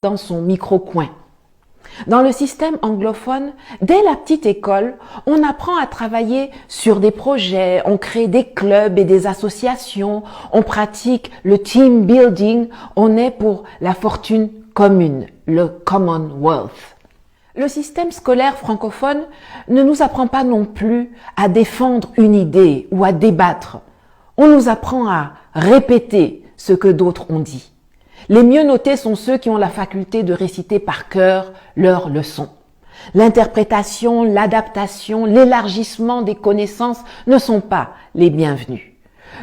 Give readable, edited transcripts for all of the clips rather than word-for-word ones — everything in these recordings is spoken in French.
dans son micro-coin. Dans le système anglophone, dès la petite école, on apprend à travailler sur des projets, on crée des clubs et des associations, on pratique le team building, on est pour la fortune commune, le Commonwealth. Le système scolaire francophone ne nous apprend pas non plus à défendre une idée ou à débattre. On nous apprend à répéter ce que d'autres ont dit. Les mieux notés sont ceux qui ont la faculté de réciter par cœur leurs leçons. L'interprétation, l'adaptation, l'élargissement des connaissances ne sont pas les bienvenus.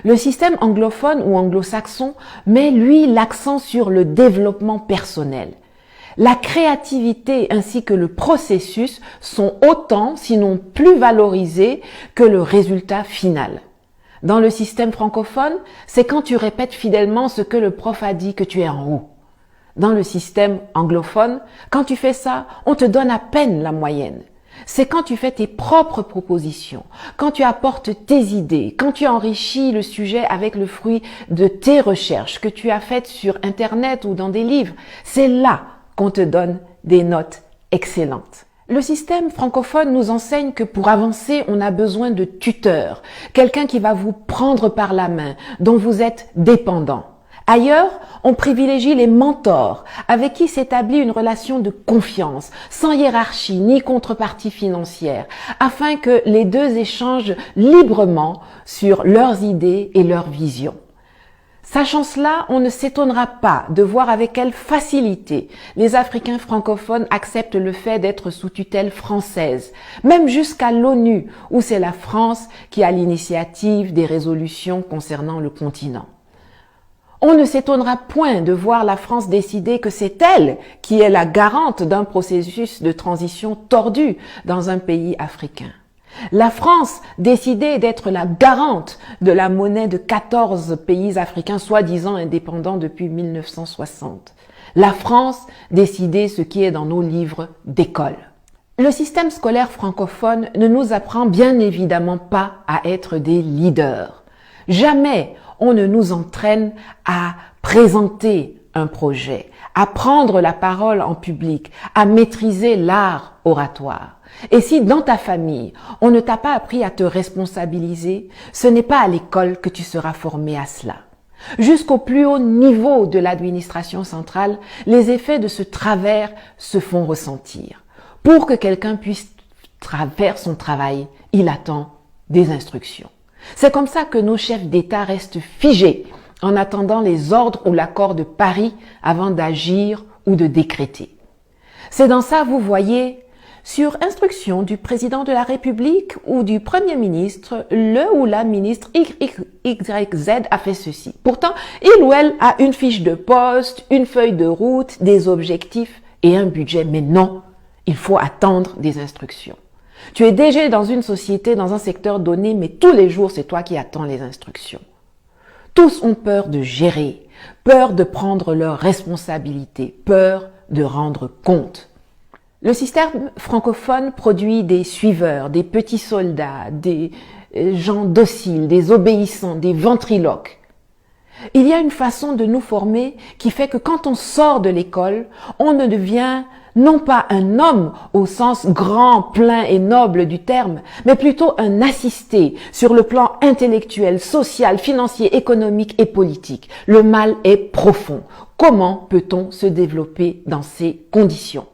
Le système anglophone ou anglo-saxon met, lui, l'accent sur le développement personnel. La créativité ainsi que le processus sont autant, sinon plus valorisés que le résultat final. Dans le système francophone, c'est quand tu répètes fidèlement ce que le prof a dit que tu es en haut. Dans le système anglophone, quand tu fais ça, on te donne à peine la moyenne. C'est quand tu fais tes propres propositions, quand tu apportes tes idées, quand tu enrichis le sujet avec le fruit de tes recherches que tu as faites sur Internet ou dans des livres. C'est là qu'on te donne des notes excellentes. Le système francophone nous enseigne que pour avancer, on a besoin de tuteurs, quelqu'un qui va vous prendre par la main, dont vous êtes dépendant. Ailleurs, on privilégie les mentors, avec qui s'établit une relation de confiance, sans hiérarchie ni contrepartie financière, afin que les deux échangent librement sur leurs idées et leurs visions. Sachant cela, on ne s'étonnera pas de voir avec quelle facilité les Africains francophones acceptent le fait d'être sous tutelle française, même jusqu'à l'ONU, où c'est la France qui a l'initiative des résolutions concernant le continent. On ne s'étonnera point de voir la France décider que c'est elle qui est la garante d'un processus de transition tordu dans un pays africain. La France décidait d'être la garante de la monnaie de 14 pays africains soi-disant indépendants depuis 1960. La France décidait ce qui est dans nos livres d'école. Le système scolaire francophone ne nous apprend bien évidemment pas à être des leaders. Jamais on ne nous entraîne à présenter un projet, à prendre la parole en public, à maîtriser l'art oratoire. Et si dans ta famille, on ne t'a pas appris à te responsabiliser, ce n'est pas à l'école que tu seras formé à cela. Jusqu'au plus haut niveau de l'administration centrale, les effets de ce travers se font ressentir. Pour que quelqu'un puisse faire son travail, il attend des instructions. C'est comme ça que nos chefs d'État restent figés en attendant les ordres ou l'accord de Paris avant d'agir ou de décréter. C'est dans ça, vous voyez, sur instruction du président de la République ou du Premier ministre, le ou la ministre XYZ a fait ceci. Pourtant, il ou elle a une fiche de poste, une feuille de route, des objectifs et un budget. Mais non, il faut attendre des instructions. Tu es déjà dans une société, dans un secteur donné, mais tous les jours, c'est toi qui attends les instructions. Tous ont peur de gérer, peur de prendre leurs responsabilités, peur de rendre compte. Le système francophone produit des suiveurs, des petits soldats, des gens dociles, des obéissants, des ventriloques. Il y a une façon de nous former qui fait que quand on sort de l'école, on ne devient non pas un homme au sens grand, plein et noble du terme, mais plutôt un assisté sur le plan intellectuel, social, financier, économique et politique. Le mal est profond. Comment peut-on se développer dans ces conditions ?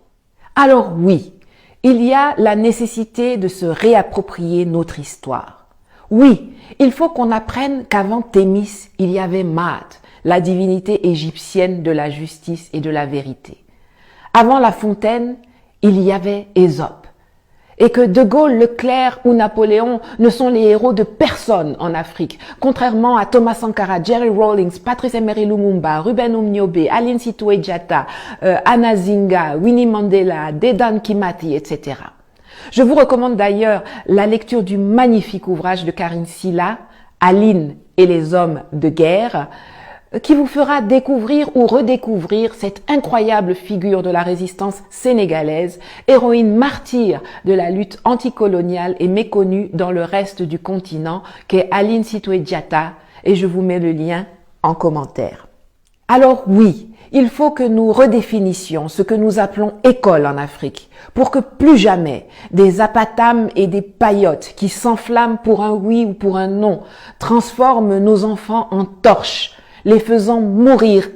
Alors oui, il y a la nécessité de se réapproprier notre histoire. Oui, il faut qu'on apprenne qu'avant Thémis, il y avait Maat, la divinité égyptienne de la justice et de la vérité. Avant La Fontaine, il y avait Ésope. Et que De Gaulle, Leclerc ou Napoléon ne sont les héros de personne en Afrique, contrairement à Thomas Sankara, Jerry Rawlings, Patrice Emery Lumumba, Ruben Umniobe, Aline Sitoé Diatta, Anna Zinga, Winnie Mandela, Dedan Kimati, etc. Je vous recommande d'ailleurs la lecture du magnifique ouvrage de Karine Silla, Aline et les hommes de guerre, qui vous fera découvrir ou redécouvrir cette incroyable figure de la résistance sénégalaise, héroïne martyre de la lutte anticoloniale et méconnue dans le reste du continent, qu'est Aline Sitoé Diatta, et je vous mets le lien en commentaire. Alors oui, il faut que nous redéfinissions ce que nous appelons école en Afrique, pour que plus jamais des apatames et des paillotes qui s'enflamment pour un oui ou pour un non transforment nos enfants en torches, les faisant mourir